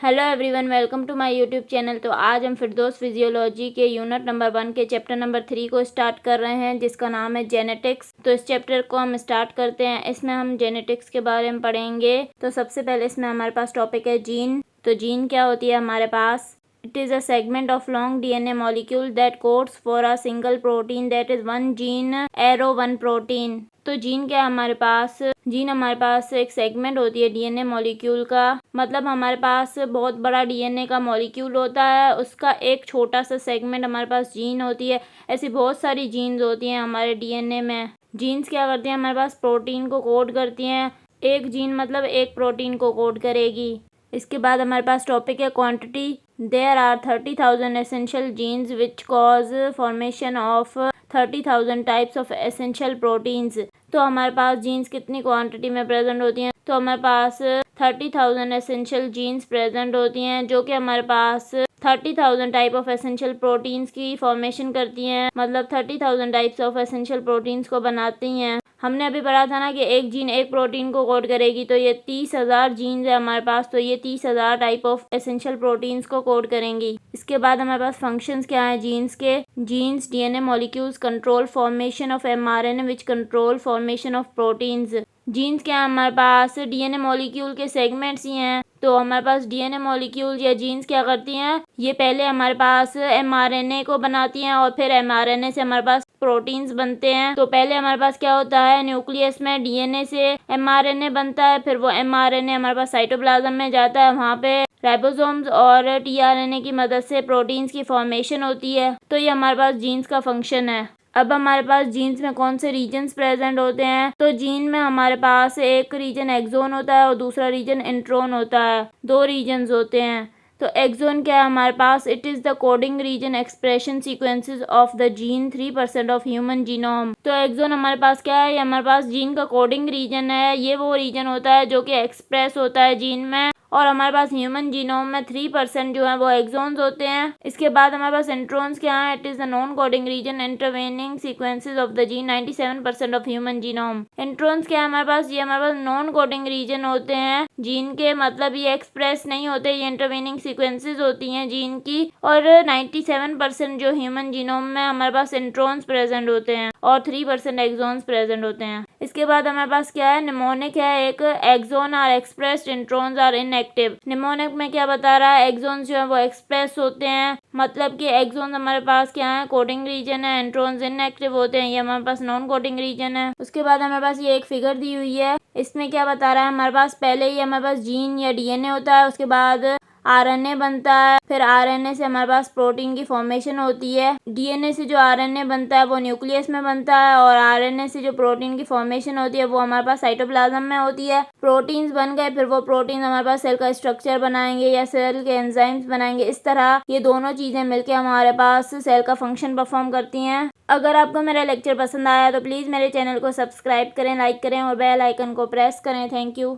Hello everyone, welcome to my YouTube channel. तो आज हम फिरदौस फिजियोलॉजी के यूनिट नंबर 1 के चैप्टर नंबर 3 को स्टार्ट कर रहे हैं, जिसका नाम है जेनेटिक्स। तो इस चैप्टर को हम स्टार्ट करते हैं। इसमें हम जेनेटिक्स के बारे में पढ़ेंगे। तो सबसे पहले इसमें हमारे पास टॉपिक है जीन। तो जीन क्या होती है हमारे पास? It is a segment of long DNA molecule that codes for a single protein, that is one gene arrow one protein। तो जीन क्या है हमारे पास? जीन हमारे पास एक सेगमेंट होती है डीएनए मॉलिक्यूल का। मतलब हमारे पास बहुत बड़ा डीएनए का मॉलिक्यूल होता है, उसका एक छोटा सा सेगमेंट हमारे पास जीन होती है। ऐसी बहुत सारी जीन्स होती हैं हमारे डीएनए में। जीन्स क्या करती हैं हमारे पास? प्रोटीन को कोड करती हैं। एक जीन मतलब एक प्रोटीन को कोड करेगी। इसके बाद हमारे पास टॉपिक है quantity. There are 30,000 essential genes which cause formation of 30,000 types of essential proteins. तो हमारे पास जीन्स कितनी क्वांटिटी में प्रेजेंट होती हैं? तो हमारे पास 30,000 एसेंशियल जीन्स प्रेजेंट होती हैं, जो कि हमारे पास 30,000 टाइप ऑफ एसेंशियल प्रोटीन्स की फॉर्मेशन करती हैं। मतलब 30,000 टाइप्स ऑफ एसेंशियल प्रोटीन्स को बनाती हैं। हमने अभी पढ़ा था ना कि एक जीन एक प्रोटीन को कोड करेगी, तो ये 30,000 जीन्स है हमारे पास। तो ये 30,000 टाइप ऑफ एसेंशियल प्रोटीन्स को कोड करेंगी। इसके बाद हमारे पास फंक्शंस क्या है जीन्स के? Genes DNA molecules control formation of mRNA which control formation of proteins. Genes क्या है हमारे पास? डीएनए मॉलिक्यूल के सेगमेंट्स ही हैं। तो हमारे पास डीएनए मॉलिक्यूल या जीन्स क्या करती हैं? ये पहले हमारे पास एमआरएनए को बनाती हैं और फिर एमआरएनए से हमारे पास प्रोटीन्स बनते हैं। तो पहले हमारे पास क्या होता है? न्यूक्लियस में डीएनए से एमआरएनए बनता है, फिर वो एमआरएनए हमारे पास साइटोप्लाज्म में जाता है। वहाँ पे राइबोसोम्स और टीआरएनए की मदद से प्रोटीन्स की फॉर्मेशन होती है। तो ये हमारे पास जीन्स का फंक्शन है। अब हमारे पास जीन्स में कौन से रीजन्स प्रेजेंट होते हैं? तो जीन में हमारे पास एक रीजन एक्सोन होता है और दूसरा रीजन इंट्रोन होता है। दो रीजन्स होते हैं। तो एक्सोन क्या है हमारे पास? It is the coding region expression sequences of the gene 3% of human genome. तो एक्सोन हमारे पास क्या है? ये हमारे पास जीन का कोडिंग रीजन है। ये वो रीजन होता है जो कि एक्सप्रेस होता है जीन में। और हमारे पास ह्यूमन जीनोम में 3% जो है वो एक्सोन्स होते हैं। इसके बाद हमारे पास इंट्रोन्स क्या है? It is the non coding region intervening sequences of the gene 97% of human genome. Introns क्या है हमारे पास? ये हमारे पास नॉन कोडिंग रीजन होते हैं जीन के। मतलब ये एक्सप्रेस नहीं होते, ये इंटरवेनिंग सीक्वेंसेस होती हैं जीन की। और 97% जो ह्यूमन जीनोम में हमारे पास इंट्रोन्स प्रेजेंट होते हैं और 3% एक्सोन्स प्रेजेंट होते हैं। इसके बाद हमारे पास क्या है? निमोनिक है। एक exon are expressed, introns are inactive. Mnemonic में क्या बता रहा है? एक्सोन्स जो है वो एक्सप्रेस होते हैं। मतलब कि एक्सोन्स हमारे पास क्या है? कोडिंग रीजन है। इंट्रोन्स इनएक्टिव होते हैं, ये हमारे पास नॉन कोडिंग रीजन है। उसके बाद हमारे पास ये एक फिगर दी हुई है। इसमें क्या बता रहा है? हमारे पास पहले ही हमारे पास जीन या डीएनए होता है, उसके बाद आरएनए बनता है, फिर आरएनए से हमारे पास प्रोटीन की फॉर्मेशन होती है। डीएनए से जो आरएनए बनता है वो न्यूक्लियस में बनता है और आरएनए से जो प्रोटीन की फॉर्मेशन होती है वो हमारे पास साइटोप्लाज्म में होती है। प्रोटीन्स बन गए, फिर वो प्रोटीन हमारे पास सेल का स्ट्रक्चर बनाएंगे या सेल के एंजाइम्स बनाएंगे। इस तरह ये दोनों चीज़ें मिलकर हमारे पास सेल का फंक्शन परफॉर्म करती हैं। अगर आपको मेरा लेक्चर पसंद आया तो प्लीज़ मेरे चैनल को सब्सक्राइब करें, लाइक करें और बेल आइकन को प्रेस करें। Thank you.